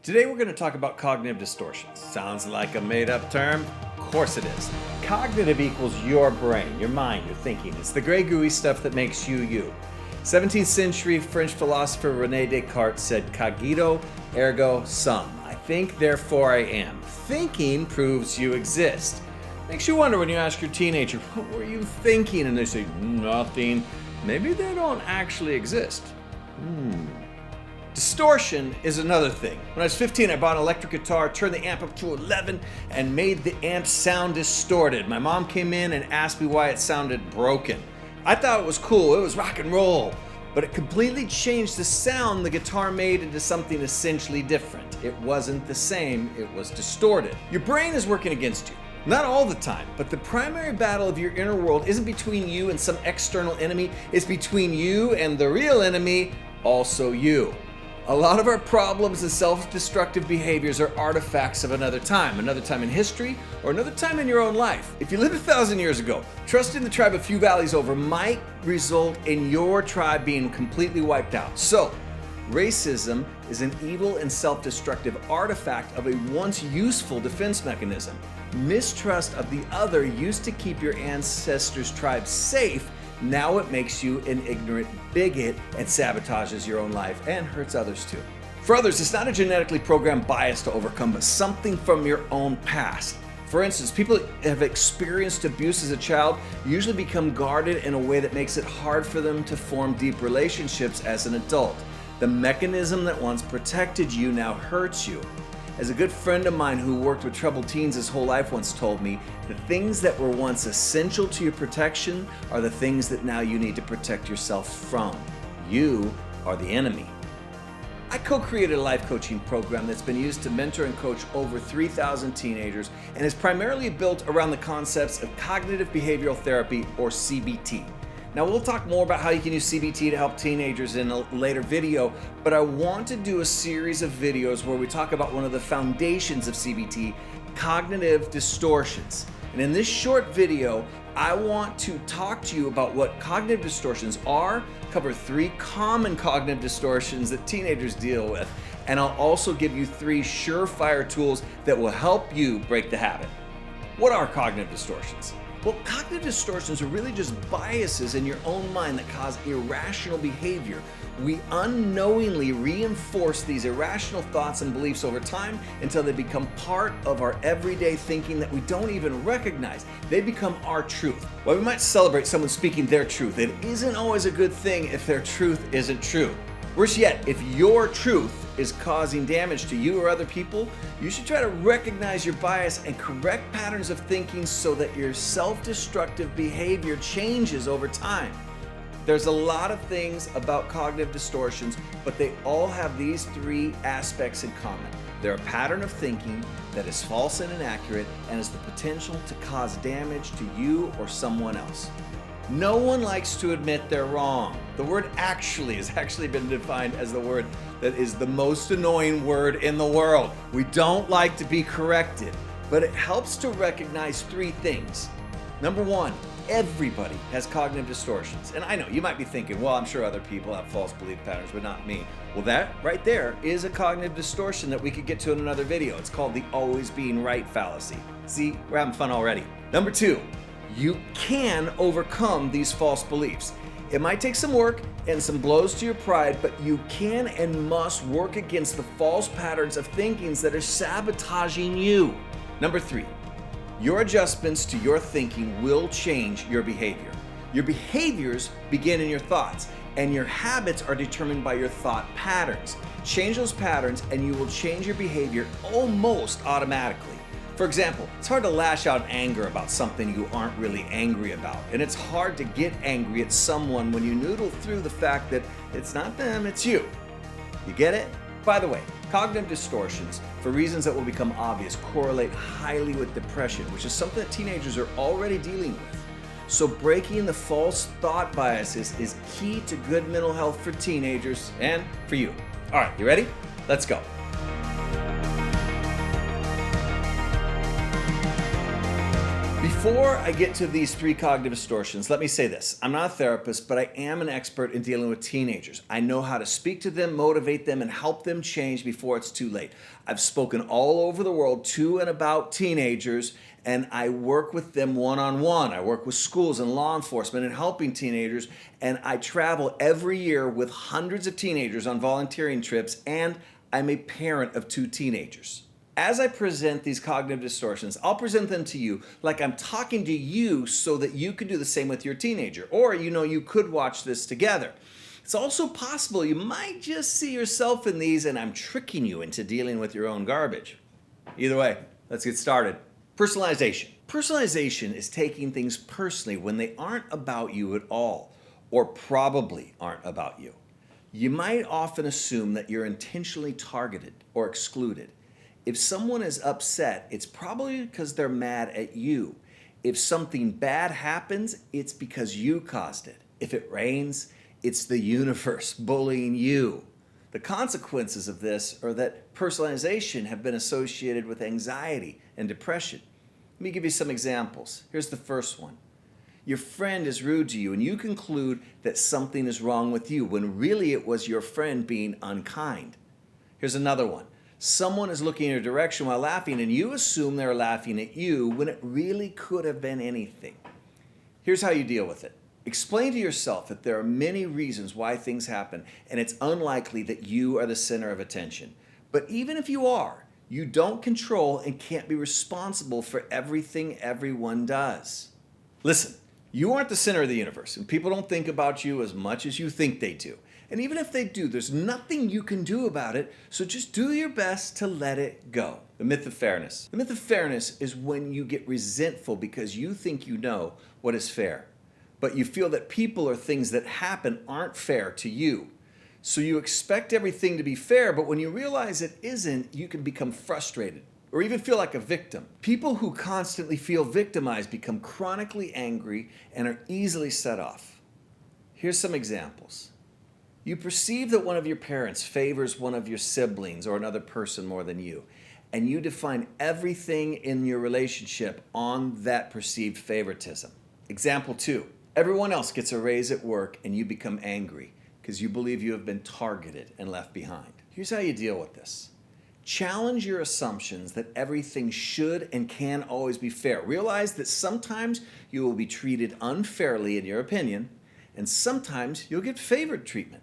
Today we're going to talk about cognitive distortions. Sounds like a made-up term? Of course it is. Cognitive equals your brain, your mind, your thinking. It's the gray gooey stuff that makes you you. 17th century French philosopher René Descartes said, "Cogito ergo sum." I think, therefore I am. Thinking proves you exist. Makes you wonder when you ask your teenager, what were you thinking? And they say, nothing. Maybe they don't actually exist. Distortion is another thing. When I was 15, I bought an electric guitar, turned the amp up to 11, and made the amp sound distorted. My mom came in and asked me why it sounded broken. I thought it was cool, it was rock and roll, but it completely changed the sound the guitar made into something essentially different. It wasn't the same, it was distorted. Your brain is working against you. Not all the time, but the primary battle of your inner world isn't between you and some external enemy, it's between you and the real enemy, also you. A lot of our problems and self-destructive behaviors are artifacts of another time in history, or another time in your own life. If you lived 1,000 years ago, trusting the tribe a few valleys over might result in your tribe being completely wiped out. So, racism is an evil and self-destructive artifact of a once useful defense mechanism. Mistrust of the other used to keep your ancestors' tribe safe. Now it makes you an ignorant bigot and sabotages your own life and hurts others too. For others, it's not a genetically programmed bias to overcome, but something from your own past. For instance, people that have experienced abuse as a child usually become guarded in a way that makes it hard for them to form deep relationships as an adult. The mechanism that once protected you now hurts you. As a good friend of mine who worked with troubled teens his whole life once told me, the things that were once essential to your protection are the things that now you need to protect yourself from. You are the enemy. I co-created a life coaching program that's been used to mentor and coach over 3,000 teenagers and is primarily built around the concepts of cognitive behavioral therapy, or CBT. Now we'll talk more about how you can use CBT to help teenagers in a later video, but I want to do a series of videos where we talk about one of the foundations of CBT, cognitive distortions. And in this short video, I want to talk to you about what cognitive distortions are, cover 3 common cognitive distortions that teenagers deal with, and I'll also give you 3 surefire tools that will help you break the habit. What are cognitive distortions? Well, cognitive distortions are really just biases in your own mind that cause irrational behavior. We unknowingly reinforce these irrational thoughts and beliefs over time until they become part of our everyday thinking that we don't even recognize. They become our truth. While we might celebrate someone speaking their truth, it isn't always a good thing if their truth isn't true. Worse yet, if your truth is causing damage to you or other people, you should try to recognize your bias and correct patterns of thinking so that your self-destructive behavior changes over time. There's a lot of things about cognitive distortions, but they all have these 3 aspects in common. They're a pattern of thinking that is false and inaccurate and has the potential to cause damage to you or someone else. No one likes to admit they're wrong. The word actually has actually been defined as the word that is the most annoying word in the world. We don't like to be corrected, but it helps to recognize 3 things. Number 1, everybody has cognitive distortions. And I know you might be thinking, well, I'm sure other people have false belief patterns, but not me. Well, that right there is a cognitive distortion that we could get to in another video. It's called the always being right fallacy. See, we're having fun already. Number 2, you can overcome these false beliefs. It might take some work and some blows to your pride, but you can and must work against the false patterns of thinkings that are sabotaging you. Number 3, your adjustments to your thinking will change your behavior. Your behaviors begin in your thoughts, and your habits are determined by your thought patterns. Change those patterns and you will change your behavior almost automatically. For example, it's hard to lash out anger about something you aren't really angry about. And it's hard to get angry at someone when you noodle through the fact that it's not them, it's you. You get it? By the way, cognitive distortions, for reasons that will become obvious, correlate highly with depression, which is something that teenagers are already dealing with. So breaking the false thought biases is key to good mental health for teenagers and for you. All right, you ready? Let's go. Before I get to these 3 cognitive distortions, let me say this. I'm not a therapist, but I am an expert in dealing with teenagers. I know how to speak to them, motivate them, and help them change before it's too late. I've spoken all over the world to and about teenagers, and I work with them one-on-one. I work with schools and law enforcement and helping teenagers, and I travel every year with hundreds of teenagers on volunteering trips, and I'm a parent of 2 teenagers. As I present these cognitive distortions, I'll present them to you like I'm talking to you so that you can do the same with your teenager. Or, you could watch this together. It's also possible you might just see yourself in these and I'm tricking you into dealing with your own garbage. Either way, let's get started. Personalization. Personalization is taking things personally when they aren't about you at all, or probably aren't about you. You might often assume that you're intentionally targeted or excluded. If someone is upset, it's probably because they're mad at you. If something bad happens, it's because you caused it. If it rains, it's the universe bullying you. The consequences of this are that personalization have been associated with anxiety and depression. Let me give you some examples. Here's the first one. Your friend is rude to you and you conclude that something is wrong with you when really it was your friend being unkind. Here's another one. Someone is looking in your direction while laughing and you assume they're laughing at you when it really could have been anything. Here's how you deal with it. Explain to yourself that there are many reasons why things happen and it's unlikely that you are the center of attention. But even if you are, you don't control and can't be responsible for everything everyone does. Listen, you aren't the center of the universe and people don't think about you as much as you think they do. And even if they do, there's nothing you can do about it, so just do your best to let it go. The myth of fairness. The myth of fairness is when you get resentful because you think you know what is fair, but you feel that people or things that happen aren't fair to you. So you expect everything to be fair, but when you realize it isn't, you can become frustrated or even feel like a victim. People who constantly feel victimized become chronically angry and are easily set off. Here's some examples. You perceive that one of your parents favors one of your siblings or another person more than you, and you define everything in your relationship on that perceived favoritism. Example 2, everyone else gets a raise at work and you become angry because you believe you have been targeted and left behind. Here's how you deal with this. Challenge your assumptions that everything should and can always be fair. Realize that sometimes you will be treated unfairly in your opinion, and sometimes you'll get favored treatment.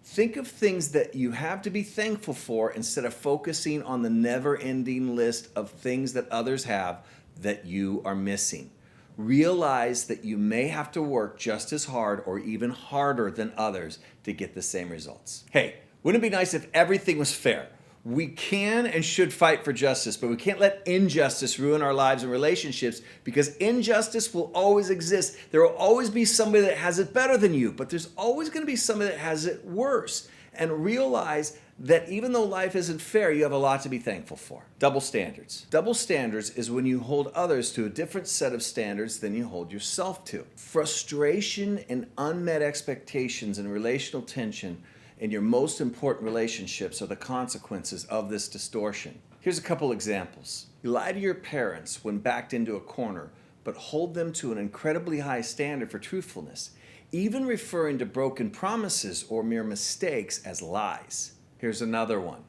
Think of things that you have to be thankful for instead of focusing on the never-ending list of things that others have that you are missing. Realize that you may have to work just as hard or even harder than others to get the same results. Hey, wouldn't it be nice if everything was fair? We can and should fight for justice, but we can't let injustice ruin our lives and relationships because injustice will always exist. There will always be somebody that has it better than you, but there's always going to be somebody that has it worse. And realize that even though life isn't fair, you have a lot to be thankful for. Double standards. Double standards is when you hold others to a different set of standards than you hold yourself to. Frustration and unmet expectations and relational tension in your most important relationships are the consequences of this distortion. Here's a couple examples. You lie to your parents when backed into a corner, but hold them to an incredibly high standard for truthfulness, even referring to broken promises or mere mistakes as lies. Here's another one.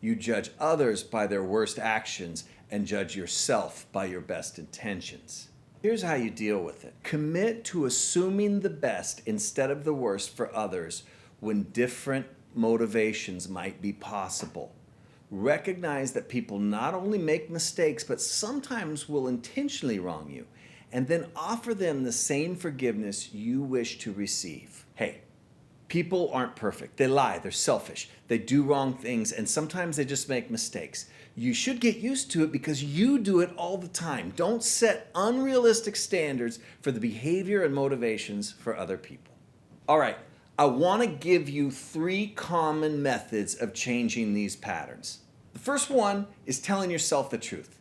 You judge others by their worst actions and judge yourself by your best intentions. Here's how you deal with it. Commit to assuming the best instead of the worst for others when different motivations might be possible. Recognize that people not only make mistakes, but sometimes will intentionally wrong you, and then offer them the same forgiveness you wish to receive. Hey, people aren't perfect. They lie, they're selfish, they do wrong things, and sometimes they just make mistakes. You should get used to it because you do it all the time. Don't set unrealistic standards for the behavior and motivations for other people. All right. I want to give you 3 common methods of changing these patterns. The first one is telling yourself the truth.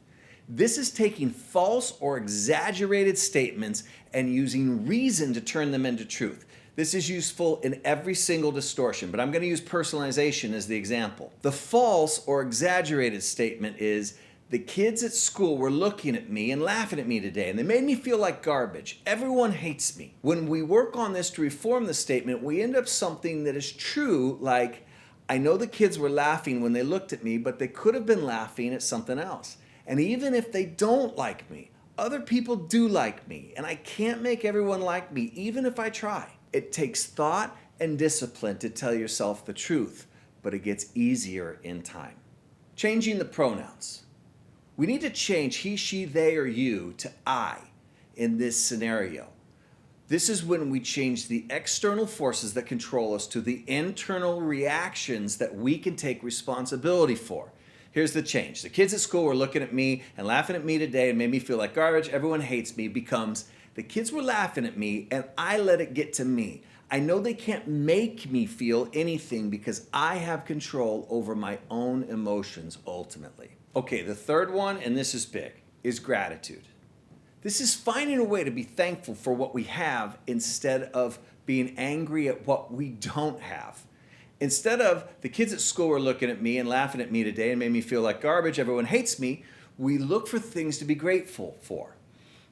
This is taking false or exaggerated statements and using reason to turn them into truth. This is useful in every single distortion, but I'm going to use personalization as the example. The false or exaggerated statement is, The kids at school were looking at me and laughing at me today, and they made me feel like garbage. Everyone hates me. When we work on this to reform the statement, we end up something that is true, like, I know the kids were laughing when they looked at me, but they could have been laughing at something else. And even if they don't like me, other people do like me, and I can't make everyone like me, even if I try. It takes thought and discipline to tell yourself the truth, but it gets easier in time. Changing the pronouns. We need to change he, she, they, or you to I in this scenario. This is when we change the external forces that control us to the internal reactions that we can take responsibility for. Here's the change. The kids at school were looking at me and laughing at me today and made me feel like garbage. Everyone hates me becomes the kids were laughing at me and I let it get to me. I know they can't make me feel anything because I have control over my own emotions ultimately. Okay, the third one, and this is big, is gratitude. This is finding a way to be thankful for what we have instead of being angry at what we don't have. Instead of the kids at school were looking at me and laughing at me today and made me feel like garbage, everyone hates me, we look for things to be grateful for.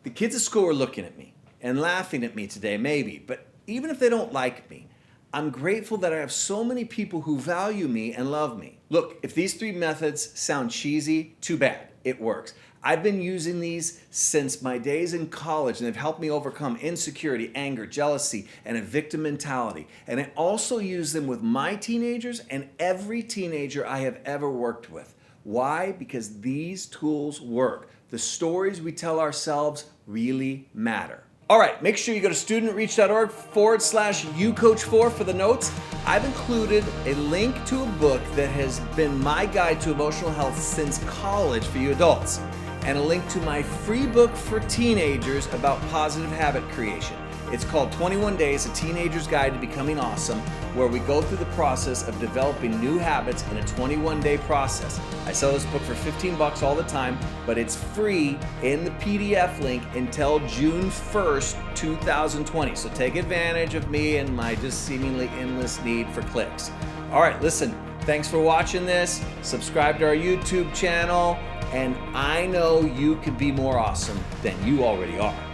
The kids at school were looking at me and laughing at me today, maybe, but even if they don't like me, I'm grateful that I have so many people who value me and love me. Look, if these three methods sound cheesy, too bad. It works. I've been using these since my days in college, and they've helped me overcome insecurity, anger, jealousy, and a victim mentality. And I also use them with my teenagers and every teenager I have ever worked with. Why? Because these tools work. The stories we tell ourselves really matter. All right, make sure you go to studentreach.org/ucoach4 for the notes. I've included a link to a book that has been my guide to emotional health since college for you adults, and a link to my free book for teenagers about positive habit creation. It's called 21 Days, A Teenager's Guide to Becoming Awesome, where we go through the process of developing new habits in a 21-day process. I sell this book for $15 all the time, but it's free in the PDF link until June 1st, 2020. So take advantage of me and my just seemingly endless need for clicks. All right, listen, thanks for watching this. Subscribe to our YouTube channel, and I know you could be more awesome than you already are.